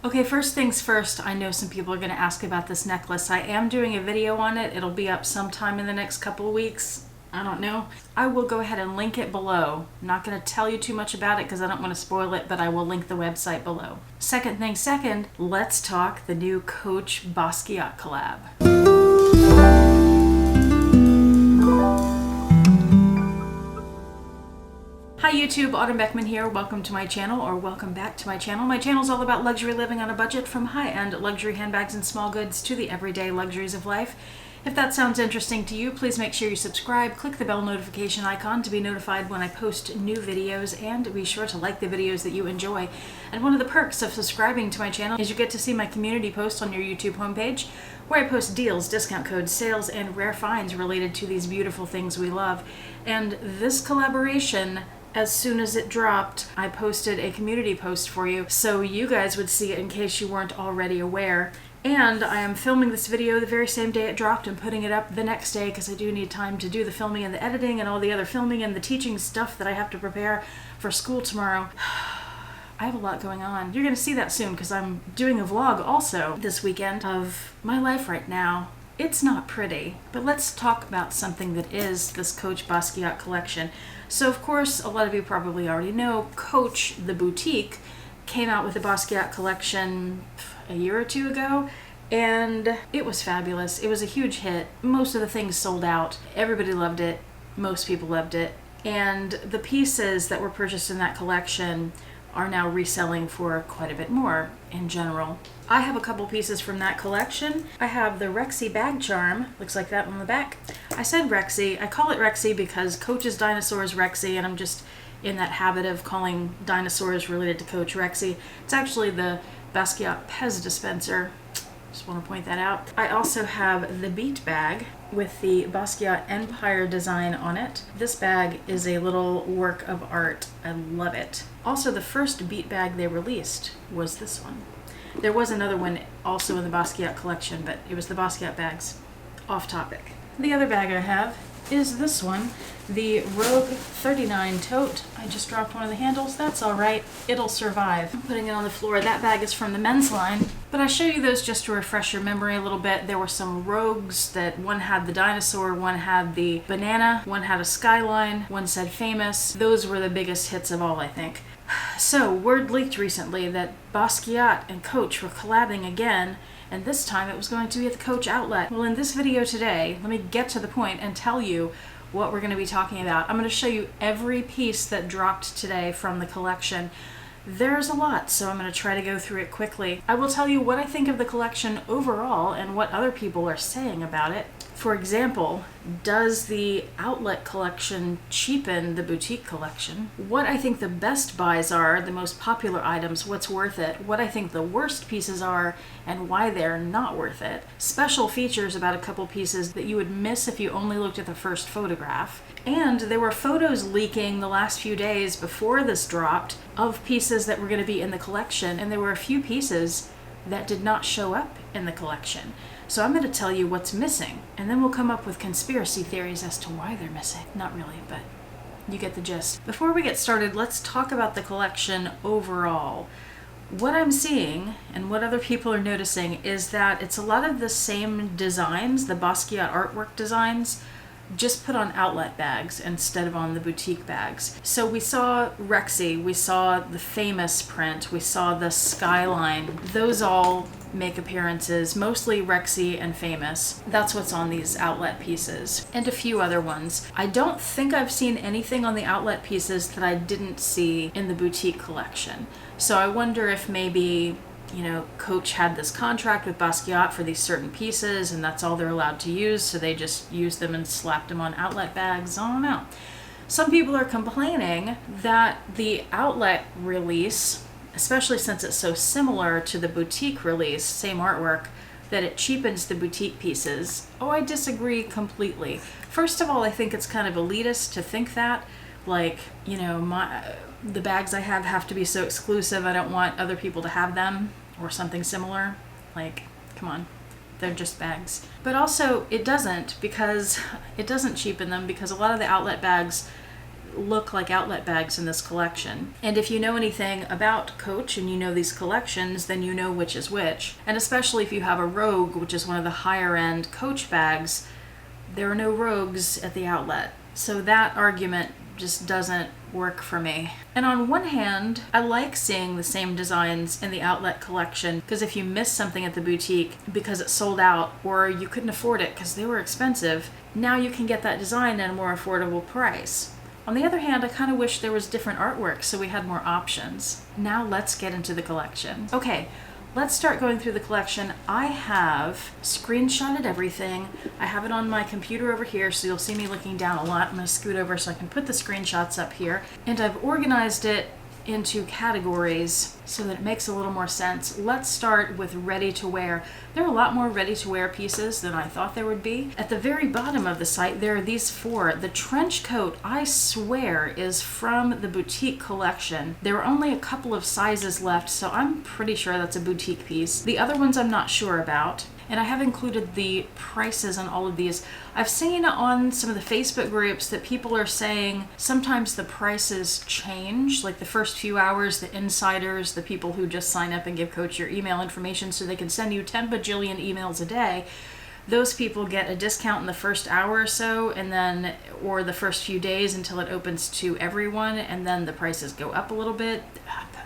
Okay, first things first, I know some people are going to ask about this necklace. I am doing a video on it. It'll be up sometime in the next couple of weeks. I don't know. I will go ahead and link it below. I'm not going to tell you too much about it because I don't want to spoil it, but I will link the website below. Second thing second, let's talk the new Coach Basquiat collab. Hi YouTube, Autumn Beckman here. Welcome to my channel, or welcome back to my channel. My channel is all about luxury living on a budget, from high-end luxury handbags and small goods to the everyday luxuries of life. If that sounds interesting to you, please make sure you subscribe, click the bell notification icon to be notified when I post new videos, and be sure to like the videos that you enjoy. And one of the perks of subscribing to my channel is you get to see my community posts on your YouTube homepage, where I post deals, discount codes, sales, and rare finds related to these beautiful things we love. And this collaboration, as soon as it dropped, I posted a community post for you so you guys would see it in case you weren't already aware. And I am filming this video the very same day it dropped and putting it up the next day because I do need time to do the filming and the editing and all the other filming and the teaching stuff that I have to prepare for school tomorrow. I have a lot going on. You're going to see that soon because I'm doing a vlog also this weekend of my life right now. It's not pretty, but let's talk about something that is this Coach Basquiat collection. So of course, a lot of you probably already know, Coach, the boutique, came out with the Basquiat collection a year or two ago, and it was fabulous. It was a huge hit. Most of the things sold out. Everybody loved it. Most people loved it. And the pieces that were purchased in that collection are now reselling for quite a bit more in general. I have a couple pieces from that collection. I have the Rexy bag charm, looks like that on the back. I said Rexy, I call it Rexy because Coach's dinosaur is Rexy, and I'm just in that habit of calling dinosaurs related to Coach Rexy. It's actually the Basquiat Pez dispenser. Just want to point that out. I also have the Beat bag with the Basquiat Empire design on it. This bag is a little work of art. I love it. Also, the first Beat bag they released was this one. There was another one also in the Basquiat collection, but it was the Basquiat bags. Off topic. The other bag I have is this one, the Rogue 39 tote. I just dropped one of the handles. That's all right. It'll survive. I'm putting it on the floor. That bag is from the men's line, but I show you those just to refresh your memory a little bit. There were some Rogues that one had the dinosaur, one had the banana, one had a skyline, one said famous. Those were the biggest hits of all, I think. So, word leaked recently that Basquiat and Coach were collabing again, and this time it was going to be at the Coach outlet. Well, in this video today, let me get to the point and tell you what we're going to be talking about. I'm going to show you every piece that dropped today from the collection. There's a lot, so I'm going to try to go through it quickly. I will tell you what I think of the collection overall and what other people are saying about it. For example, does the outlet collection cheapen the boutique collection? What I think the best buys are, the most popular items, what's worth it, what I think the worst pieces are, and why they're not worth it. Special features about a couple pieces that you would miss if you only looked at the first photograph. And there were photos leaking the last few days before this dropped of pieces that were going to be in the collection, and there were a few pieces that did not show up in the collection. So I'm going to tell you what's missing, and then we'll come up with conspiracy theories as to why they're missing. Not really, but you get the gist. Before we get started, let's talk about the collection overall. What I'm seeing, and what other people are noticing, is that it's a lot of the same designs, the Basquiat artwork designs, just put on outlet bags instead of on the boutique bags. So we saw Rexy, we saw the famous print, we saw the skyline. Those all make appearances, mostly Rexy and famous. That's what's on these outlet pieces, and a few other ones. I don't think I've seen anything on the outlet pieces that I didn't see in the boutique collection. So I wonder if maybe, you know, Coach had this contract with Basquiat for these certain pieces and that's all they're allowed to use, so they just used them and slapped them on outlet bags. I don't know. Some people are complaining that the outlet release, especially since it's so similar to the boutique release, same artwork, that it cheapens the boutique pieces. Oh, I disagree completely. First of all, I think it's kind of elitist to think that. Like, you know, the bags I have to be so exclusive, I don't want other people to have them, or something similar. Like, come on, they're just bags. But also, it doesn't cheapen them, because a lot of the outlet bags, look like outlet bags in this collection. And if you know anything about Coach and you know these collections, then you know which is which. And especially if you have a Rogue, which is one of the higher end Coach bags, there are no Rogues at the outlet. So that argument just doesn't work for me. And on one hand, I like seeing the same designs in the outlet collection, because if you miss something at the boutique because it sold out or you couldn't afford it because they were expensive, now you can get that design at a more affordable price. On the other hand, I kind of wish there was different artwork so we had more options. Now let's get into the collection. Okay, let's start going through the collection. I have screenshotted everything. I have it on my computer over here, so you'll see me looking down a lot. I'm going to scoot over so I can put the screenshots up here. And I've organized it into categories so that it makes a little more sense. Let's start with ready to wear. There are a lot more ready to wear pieces than I thought there would be. At the very bottom of the site, there are these 4. The trench coat, I swear, is from the boutique collection. There are only a couple of sizes left, so I'm pretty sure that's a boutique piece. The other ones I'm not sure about. And I have included the prices on all of these. I've seen on some of the Facebook groups that people are saying sometimes the prices change, like the first few hours, the insiders, the people who just sign up and give Coach your email information so they can send you 10 bajillion emails a day. Those people get a discount in the first hour or so, and then, or the first few days until it opens to everyone, and then the prices go up a little bit.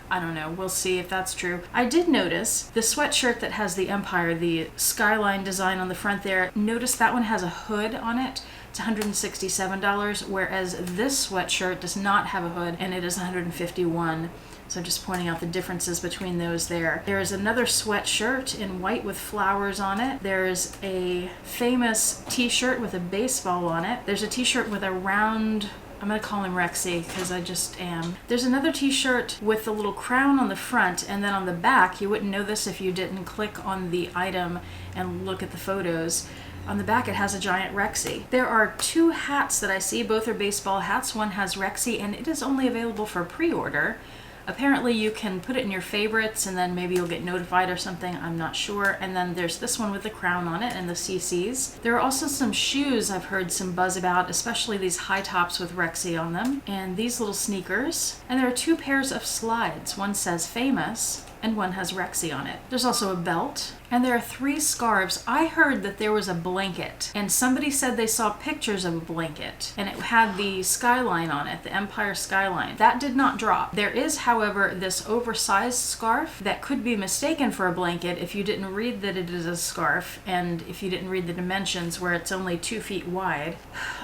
I don't know. We'll see if that's true. I did notice the sweatshirt that has the Empire, the skyline design on the front there. Notice that one has a hood on it. It's $167, whereas this sweatshirt does not have a hood, and it is $151. So I'm just pointing out the differences between those there. There is another sweatshirt in white with flowers on it. There's a famous t-shirt with a baseball on it. There's a t-shirt with a round, I'm going to call him Rexy because I just am. There's another t-shirt with a little crown on the front, and then on the back, you wouldn't know this if you didn't click on the item and look at the photos. On the back, it has a giant Rexy. There are 2 hats that I see. Both are baseball hats. One has Rexy, and it is only available for pre-order. Apparently you can put it in your favorites and then maybe you'll get notified or something, I'm not sure. And then there's this one with the crown on it and the CCs. There are also some shoes I've heard some buzz about, especially these high tops with Rexy on them. And these little sneakers. And there are 2 pairs of slides. One says Famous and one has Rexy on it. There's also a belt. And there are 3 scarves. I heard that there was a blanket, and somebody said they saw pictures of a blanket, and it had the skyline on it, the Empire skyline. That did not drop. There is, however, this oversized scarf that could be mistaken for a blanket if you didn't read that it is a scarf, and if you didn't read the dimensions where it's only 2 feet wide.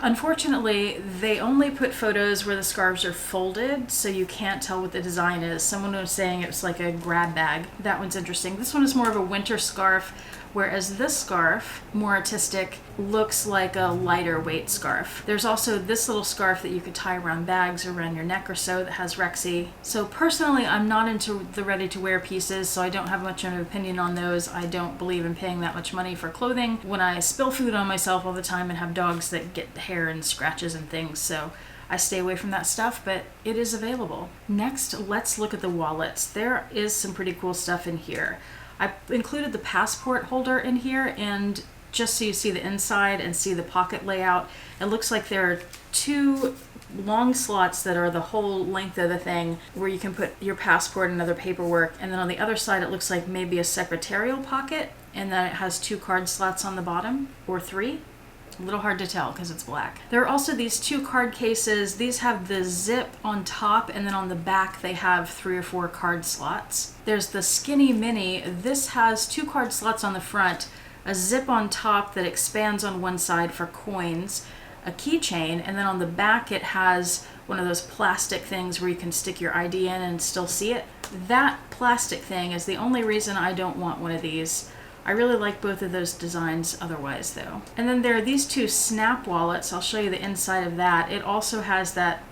Unfortunately, they only put photos where the scarves are folded, so you can't tell what the design is. Someone was saying it was like a grab bag. That one's interesting. This one is more of a winter scarf, whereas this scarf, more artistic, looks like a lighter weight scarf. There's also this little scarf that you could tie around bags or around your neck or so that has Rexy. So personally, I'm not into the ready-to-wear pieces, so I don't have much of an opinion on those. I don't believe in paying that much money for clothing when I spill food on myself all the time and have dogs that get hair and scratches and things, so I stay away from that stuff, but it is available. Next, let's look at the wallets. There is some pretty cool stuff in here. I included the passport holder in here, and just so you see the inside and see the pocket layout, it looks like there are 2 long slots that are the whole length of the thing where you can put your passport and other paperwork, and then on the other side it looks like maybe a secretarial pocket, and then it has 2 card slots on the bottom, or 3. A little hard to tell because it's black. There are also these 2 card cases. These have the zip on top, and then on the back they have 3 or 4 card slots. There's the Skinny Mini. This has 2 card slots on the front, a zip on top that expands on one side for coins, a keychain, and then on the back it has one of those plastic things where you can stick your ID in and still see it. That plastic thing is the only reason I don't want one of these. I really like both of those designs otherwise though. And then there are these 2 Snap wallets. I'll show you the inside of that. It also has that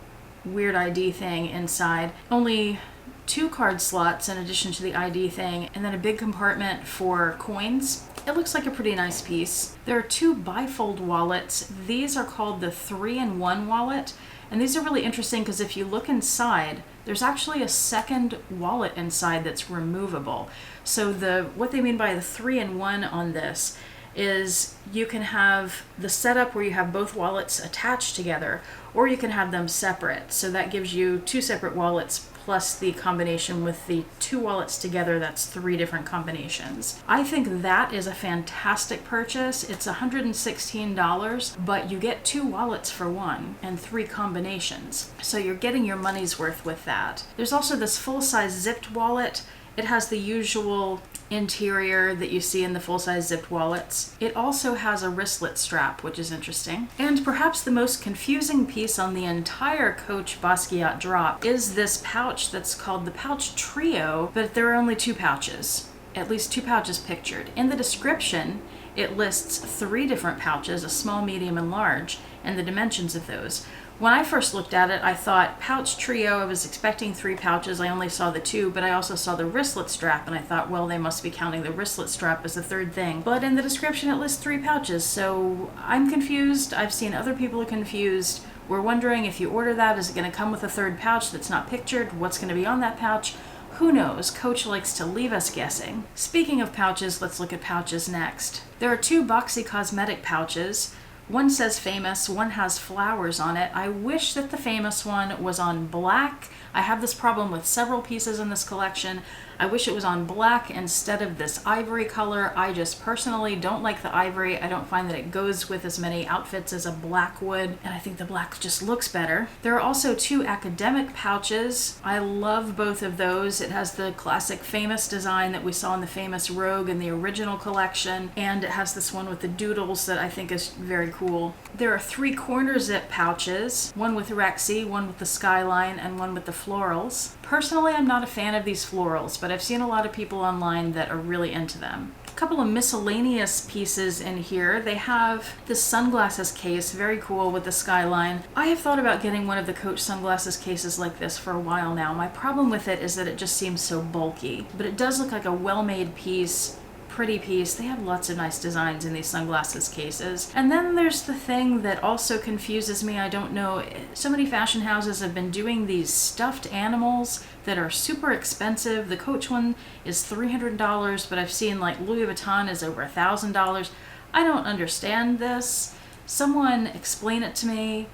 weird ID thing inside. Only 2 card slots in addition to the ID thing, and then a big compartment for coins. It looks like a pretty nice piece. There are 2 bifold wallets. These are called the 3-in-1 wallet. And these are really interesting because if you look inside, there's actually a second wallet inside that's removable. So what they mean by the 3-in-1 on this is you can have the setup where you have both wallets attached together, or you can have them separate. So that gives you 2 separate wallets plus the combination with the 2 wallets together. That's 3 different combinations. I think that is a fantastic purchase. It's $116, but you get 2 wallets for one and 3 combinations. So you're getting your money's worth with that. There's also this full-size zipped wallet. It has the usual interior that you see in the full-size zipped wallets. It also has a wristlet strap, which is interesting. And perhaps the most confusing piece on the entire Coach Basquiat drop is this pouch that's called the Pouch Trio, but there are only 2 pouches. At least 2 pouches pictured. In the description, it lists 3 different pouches, a small, medium, and large, and the dimensions of those. When I first looked at it, I thought pouch trio. I was expecting 3 pouches. I only saw the 2, but I also saw the wristlet strap, and I thought, well, they must be counting the wristlet strap as the 3rd thing. But in the description, it lists 3 pouches, so I'm confused. I've seen other people are confused. We're wondering if you order that, is it going to come with a 3rd pouch that's not pictured? What's going to be on that pouch? Who knows? Coach likes to leave us guessing. Speaking of pouches, let's look at pouches next. There are 2 boxy cosmetic pouches. One says famous, one has flowers on it. I wish that the famous one was on black. I have this problem with several pieces in this collection. I wish it was on black instead of this ivory color. I just personally don't like the ivory. I don't find that it goes with as many outfits as a black would, and I think the black just looks better. There are also 2 academic pouches. I love both of those. It has the classic famous design that we saw in the famous Rogue in the original collection, and it has this one with the doodles that I think is very cool. There are 3 corner zip pouches, one with Rexy, one with the skyline, and one with the florals. Personally, I'm not a fan of these florals, but I've seen a lot of people online that are really into them. A couple of miscellaneous pieces in here. They have this sunglasses case, very cool, with the skyline. I have thought about getting one of the Coach sunglasses cases like this for a while now. My problem with it is that it just seems so bulky, but it does look like a well-made piece. Pretty piece. They have lots of nice designs in these sunglasses cases. And then there's the thing that also confuses me. I don't know. So many fashion houses have been doing these stuffed animals that are super expensive. The Coach one is $300, but I've seen like Louis Vuitton is over $1,000. I don't understand this. Someone explain it to me.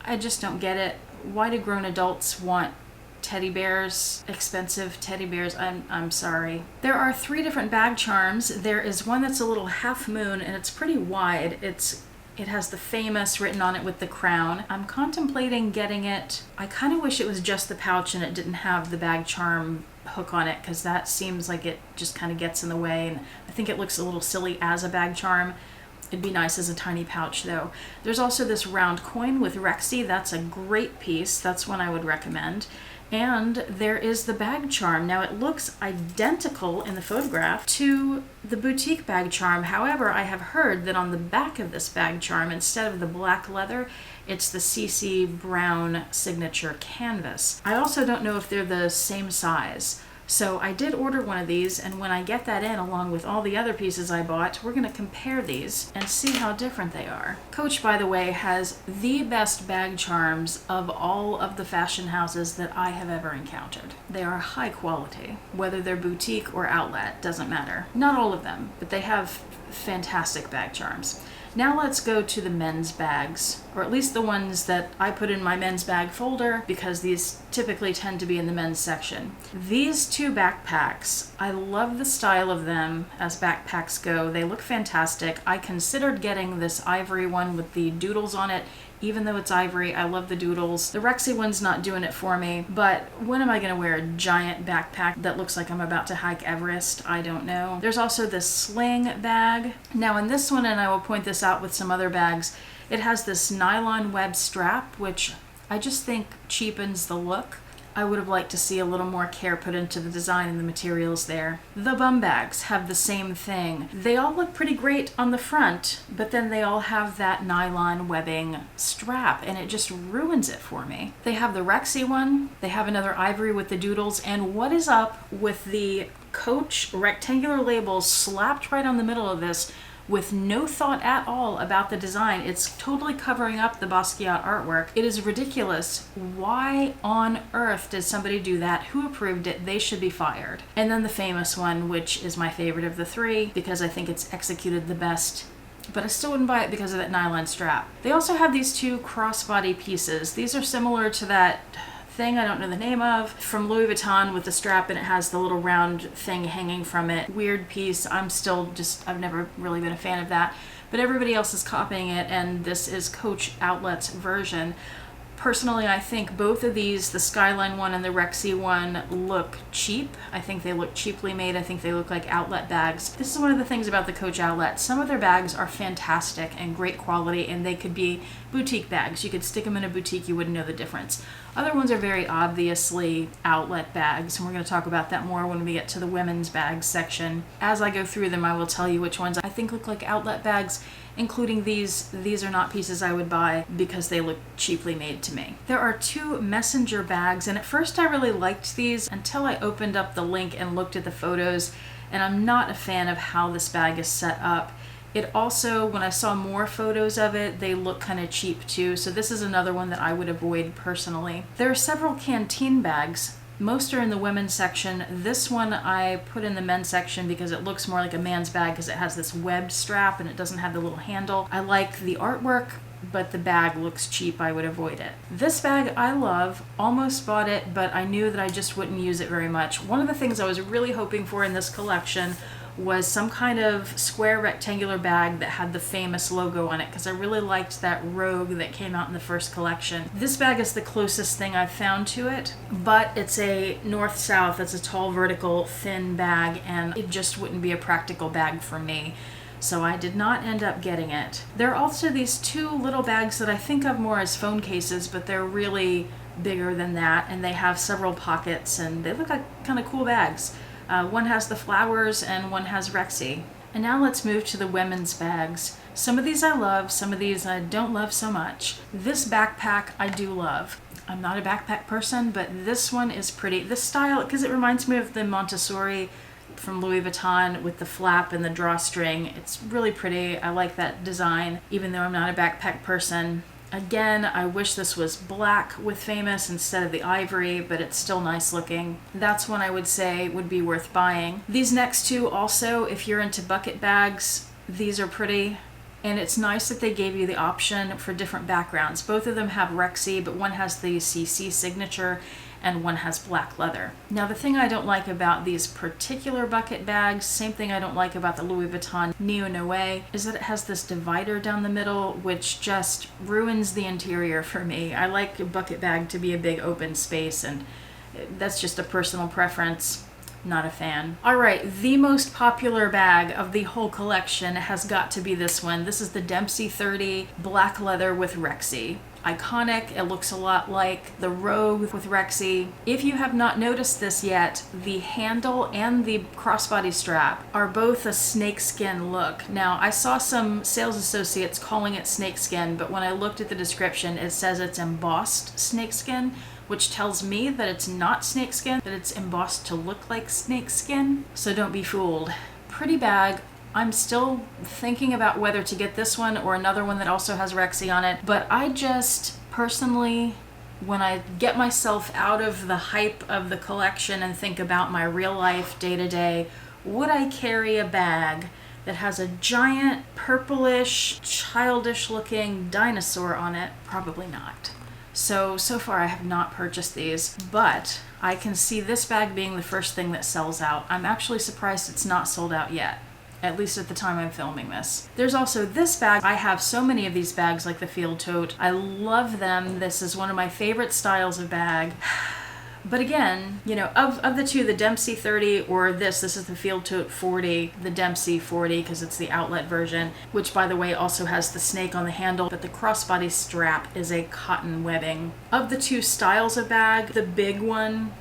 I just don't get it. Why do grown adults want teddy bears, expensive teddy bears? I'm sorry. There are 3 different bag charms. There is one that's a little half moon and it's pretty wide. It has the famous written on it with the crown. I'm contemplating getting it. I kind of wish it was just the pouch and it didn't have the bag charm hook on it, because that seems like it just kind of gets in the way, and I think it looks a little silly as a bag charm. It'd be nice as a tiny pouch though. There's also this round coin with Rexy. That's a great piece. That's one I would recommend. And there is the bag charm. Now it looks identical in the photograph to the boutique bag charm. However, I have heard that on the back of this bag charm, instead of the black leather, it's the CC Brown signature canvas. I also don't know if they're the same size. So I did order one of these, and when I get that in along with all the other pieces I bought, we're going to compare these and see how different they are. Coach, by the way, has the best bag charms of all of the fashion houses that I have ever encountered. They are high quality. Whether they're boutique or outlet, doesn't matter. Not all of them, but they have fantastic bag charms. Now let's go to the men's bags, or at least the ones that I put in my men's bag folder, because these typically tend to be in the men's section. These 2 backpacks, I love the style of them as backpacks go. They look fantastic. I considered getting this ivory one with the doodles on it. Even though it's ivory, I love the doodles. The Rexy one's not doing it for me, but when am I going to wear a giant backpack that looks like I'm about to hike Everest? I don't know. There's also this sling bag. Now in this one, and I will point this out with some other bags, it has this nylon web strap, which I just think cheapens the look. I would have liked to see a little more care put into the design and the materials there. The bum bags have the same thing. They all look pretty great on the front, but then they all have that nylon webbing strap, and it just ruins it for me. They have the Rexy one, they have another ivory with the doodles, and what is up with the Coach rectangular label slapped right on the middle of this with no thought at all about the design. It's totally covering up the Basquiat artwork. It is ridiculous. Why on earth did somebody do that? Who approved it? They should be fired. And then the famous one, which is my favorite of the three because I think it's executed the best, but I still wouldn't buy it because of that nylon strap. They also have these two crossbody pieces. These are similar to that thing I don't know the name of from Louis Vuitton with the strap, and it has the little round thing hanging from it. Weird piece. I've never really been a fan of that, but everybody else is copying it, and this is Coach Outlet's version. Personally, I think both of these, the Skyline one and the Rexy one, look cheap. I think they look cheaply made. I think they look like outlet bags. This is one of the things about the Coach Outlet. Some of their bags are fantastic and great quality, and they could be boutique bags. You could stick them in a boutique, you wouldn't know the difference. Other ones are very obviously outlet bags, and we're going to talk about that more when we get to the women's bags section. As I go through them, I will tell you which ones I think look like outlet bags, including these. These are not pieces I would buy because they look cheaply made to me. There are two messenger bags, and at first I really liked these until I opened up the link and looked at the photos, and I'm not a fan of how this bag is set up. It also, when I saw more photos of it, they look kind of cheap too, so this is another one that I would avoid personally. There are several Canteen bags. Most are in the women's section. This one I put in the men's section because it looks more like a man's bag because it has this webbed strap and it doesn't have the little handle. I like the artwork, but the bag looks cheap. I would avoid it. This bag I love. Almost bought it, but I knew that I just wouldn't use it very much. One of the things I was really hoping for in this collection was some kind of square rectangular bag that had the famous logo on it, because I really liked that Rogue that came out in the first collection. This bag is the closest thing I've found to it, but it's a north-south, it's a tall vertical thin bag, and it just wouldn't be a practical bag for me. So I did not end up getting it. There are also these two little bags that I think of more as phone cases, but they're really bigger than that, and they have several pockets, and they look like kind of cool bags. One has the flowers and one has Rexy. And now let's move to the women's bags. Some of these I love, some of these I don't love so much. This backpack I do love. I'm not a backpack person, but this one is pretty. This style, because it reminds me of the Montessori from Louis Vuitton with the flap and the drawstring. It's really pretty. I like that design, even though I'm not a backpack person. Again, I wish this was black with Famous instead of the ivory, but it's still nice looking. That's one I would say would be worth buying. These next two also, if you're into bucket bags, these are pretty. And it's nice that they gave you the option for different backgrounds. Both of them have Rexy, but one has the CC signature and one has black leather. Now, the thing I don't like about these particular bucket bags, same thing I don't like about the Louis Vuitton Neo Noe, is that it has this divider down the middle, which just ruins the interior for me. I like a bucket bag to be a big open space, and that's just a personal preference. Not a fan. All right, the most popular bag of the whole collection has got to be this one. This is the Dempsey 30 black leather with Rexy. Iconic. It looks a lot like the Rogue with Rexy. If you have not noticed this yet, the handle and the crossbody strap are both a snakeskin look. Now, I saw some sales associates calling it snakeskin, but when I looked at the description, it says it's embossed snakeskin, which tells me that it's not snakeskin, that it's embossed to look like snakeskin. So don't be fooled. Pretty bag. I'm still thinking about whether to get this one or another one that also has Rexy on it, but I just personally, when I get myself out of the hype of the collection and think about my real life day-to-day, would I carry a bag that has a giant purplish, childish looking dinosaur on it? Probably not. So far I have not purchased these, but I can see this bag being the first thing that sells out. I'm actually surprised it's not sold out yet, at least at the time I'm filming this. There's also this bag. I have so many of these bags, like the Field Tote. I love them. This is one of my favorite styles of bag. But again, you know, of the two, the Dempsey 30 or this is the Field Tote 40, the Dempsey 40 because it's the outlet version, which by the way also has the snake on the handle, but the crossbody strap is a cotton webbing. Of the two styles of bag, the big one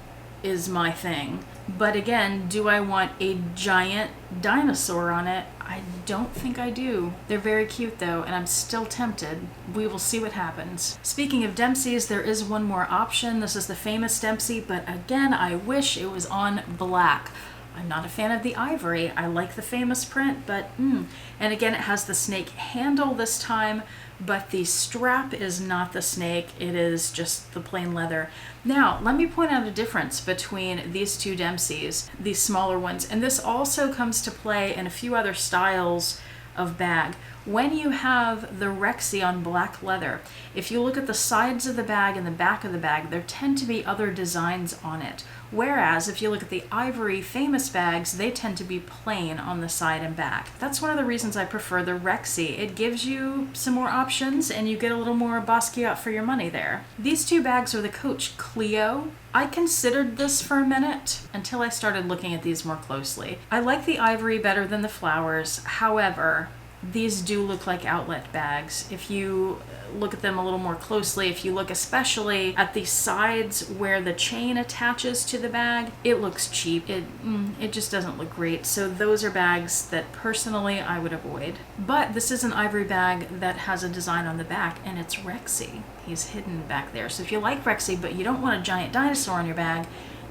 is my thing. But again, do I want a giant dinosaur on it? I don't think I do. They're very cute though, and I'm still tempted. We will see what happens. Speaking of Dempseys, there is one more option. This is the Famous Dempsey, but again, I wish it was on black. I'm not a fan of the ivory. I like the famous print, but and again, it has the snake handle this time, but the strap is not the snake. It is just the plain leather. Now, let me point out a difference between these two Dempseys, these smaller ones, and this also comes to play in a few other styles of bag. When you have the Rexy on black leather, if you look at the sides of the bag and the back of the bag, there tend to be other designs on it. Whereas if you look at the ivory famous bags, they tend to be plain on the side and back. That's one of the reasons I prefer the Rexy. It gives you some more options and you get a little more Basquiat for your money there. These two bags are the Coach Clio. I considered this for a minute until I started looking at these more closely. I like the ivory better than the flowers. However, these do look like outlet bags. If you look at them a little more closely, if you look especially at the sides where the chain attaches to the bag, it looks cheap. It just doesn't look great. So those are bags that personally I would avoid. But this is an ivory bag that has a design on the back, and it's Rexy. He's hidden back there. So if you like Rexy but you don't want a giant dinosaur on your bag,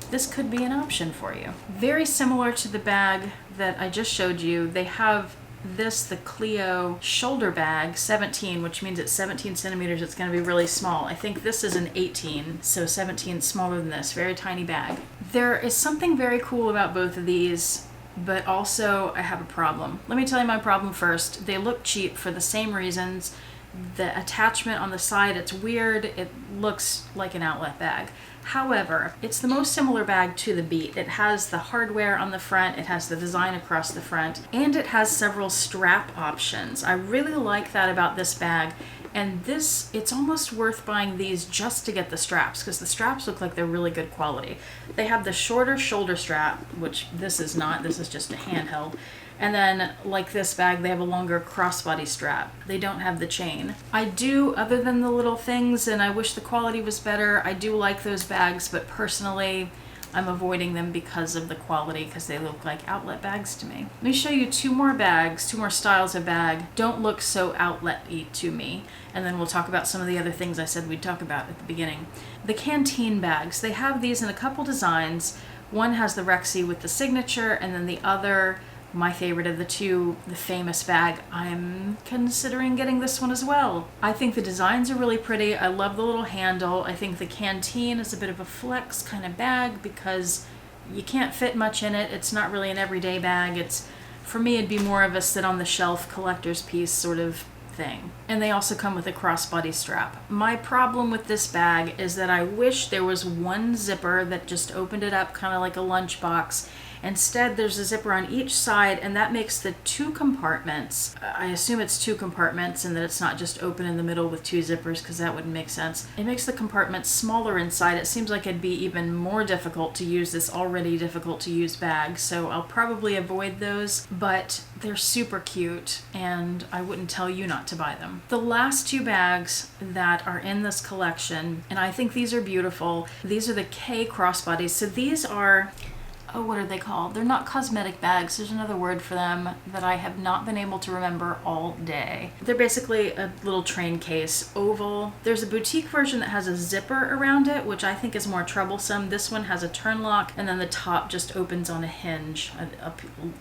this could be an option for you. Very similar to the bag that I just showed you, they have the Clio shoulder bag, 17, which means it's 17 centimeters. It's going to be really small. I think this is an 18, so 17 smaller than this. Very tiny bag. There is something very cool about both of these, but also I have a problem. Let me tell you my problem first. They look cheap for the same reasons. The attachment on the side, it's weird. It looks like an outlet bag. However, it's the most similar bag to the Beat. It has the hardware on the front, it has the design across the front, and it has several strap options. I really like that about this bag. And this, it's almost worth buying these just to get the straps, because the straps look like they're really good quality. They have the shorter shoulder strap, which this is not, this is just a handheld. And then, like this bag, they have a longer crossbody strap. They don't have the chain. I do, other than the little things, and I wish the quality was better, I do like those bags, but personally, I'm avoiding them because of the quality, because they look like outlet bags to me. Let me show you two more bags, two more styles of bag. Don't look so outlet-y to me. And then we'll talk about some of the other things I said we'd talk about at the beginning. The Canteen bags. They have these in a couple designs. One has the Rexy with the signature, and then the other, my favorite of the two, the famous bag. I'm considering getting this one as well. I think the designs are really pretty. I love the little handle. I think the Canteen is a bit of a flex kind of bag because you can't fit much in it. It's not really an everyday bag. It's, for me, it'd be more of a sit on the shelf collector's piece sort of thing. And they also come with a crossbody strap. My problem with this bag is that I wish there was one zipper that just opened it up kind of like a lunchbox. Instead, there's a zipper on each side, and that makes the two compartments, I assume it's two compartments and that it's not just open in the middle with two zippers, because that wouldn't make sense. It makes the compartments smaller inside. It seems like it'd be even more difficult to use this already difficult to use bag, so I'll probably avoid those, but they're super cute, and I wouldn't tell you not to buy them. The last two bags that are in this collection, and I think these are beautiful, these are the K crossbodies. So these are, oh, what are they called? They're not cosmetic bags. There's another word for them that I have not been able to remember all day. They're basically a little train case, oval. There's a boutique version that has a zipper around it, which I think is more troublesome. This one has a turn lock, and then the top just opens on a hinge, a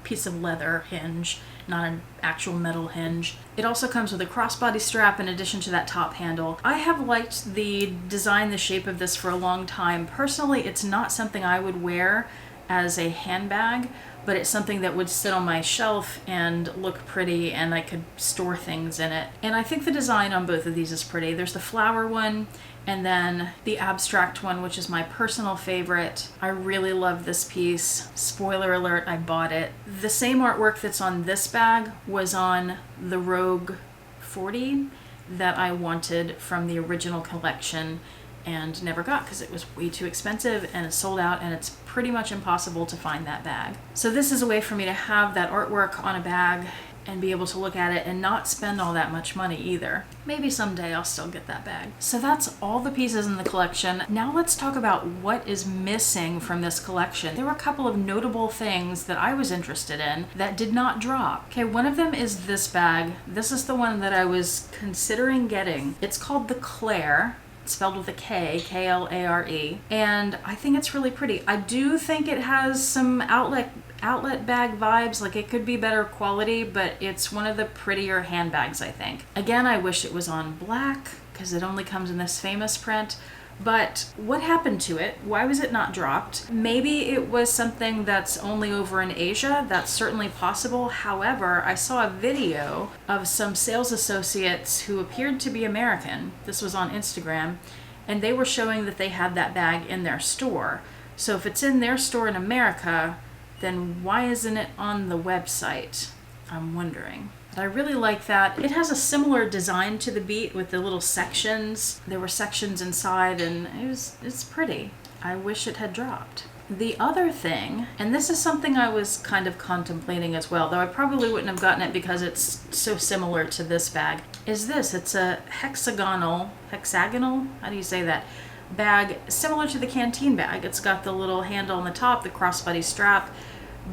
piece of leather hinge, not an actual metal hinge. It also comes with a crossbody strap in addition to that top handle. I have liked the design, the shape of this for a long time. Personally, it's not something I would wear as a handbag, but it's something that would sit on my shelf and look pretty, and I could store things in it. And I think the design on both of these is pretty. There's the flower one and then the abstract one, which is my personal favorite. I really love this piece. Spoiler alert, I bought it. The same artwork that's on this bag was on the Rogue 40 that I wanted from the original collection and never got because it was way too expensive and it's sold out, and it's pretty much impossible to find that bag. So this is a way for me to have that artwork on a bag and be able to look at it and not spend all that much money either. Maybe someday I'll still get that bag. So that's all the pieces in the collection. Now let's talk about what is missing from this collection. There were a couple of notable things that I was interested in that did not drop. Okay, one of them is this bag. This is the one that I was considering getting. It's called the Claire. It's spelled with a K, K-L-A-R-E, and I think it's really pretty. I do think it has some outlet outlet bag vibes. Like, it could be better quality, but it's one of the prettier handbags, I think. Again, I wish it was on black because it only comes in this famous print. But what happened to it? Why was it not dropped? Maybe it was something that's only over in Asia. That's certainly possible. However, I saw a video of some sales associates who appeared to be American. This was on Instagram, and they were showing that they had that bag in their store. So if it's in their store in America, then why isn't it on the website? I'm wondering. But I really like that. It has a similar design to the Beat with the little sections. There were sections inside, and it's pretty. I wish it had dropped. The other thing, and this is something I was kind of contemplating as well, though I probably wouldn't have gotten it because it's so similar to this bag, is this. It's a hexagonal, how do you say that? Bag similar to the Canteen bag. It's got the little handle on the top, the crossbody strap,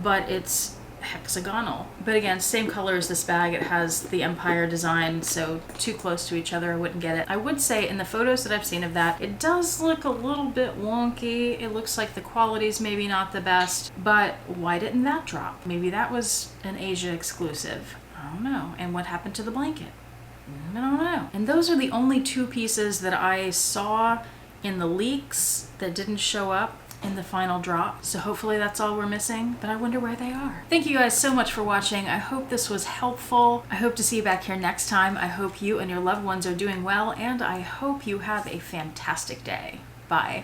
but it's hexagonal. But again, same color as this bag. It has the Empire design, so too close to each other I wouldn't get it. I would say in the photos that I've seen of that, it does look a little bit wonky. It looks like the quality's maybe not the best, but why didn't that drop? Maybe that was an Asia exclusive. I don't know. And what happened to the blanket? I don't know. And those are the only two pieces that I saw in the leaks that didn't show up in the final drop. So hopefully that's all we're missing, but I wonder where they are. Thank you guys so much for watching. I hope this was helpful. I hope to see you back here next time. I hope you and your loved ones are doing well, and I hope you have a fantastic day. Bye.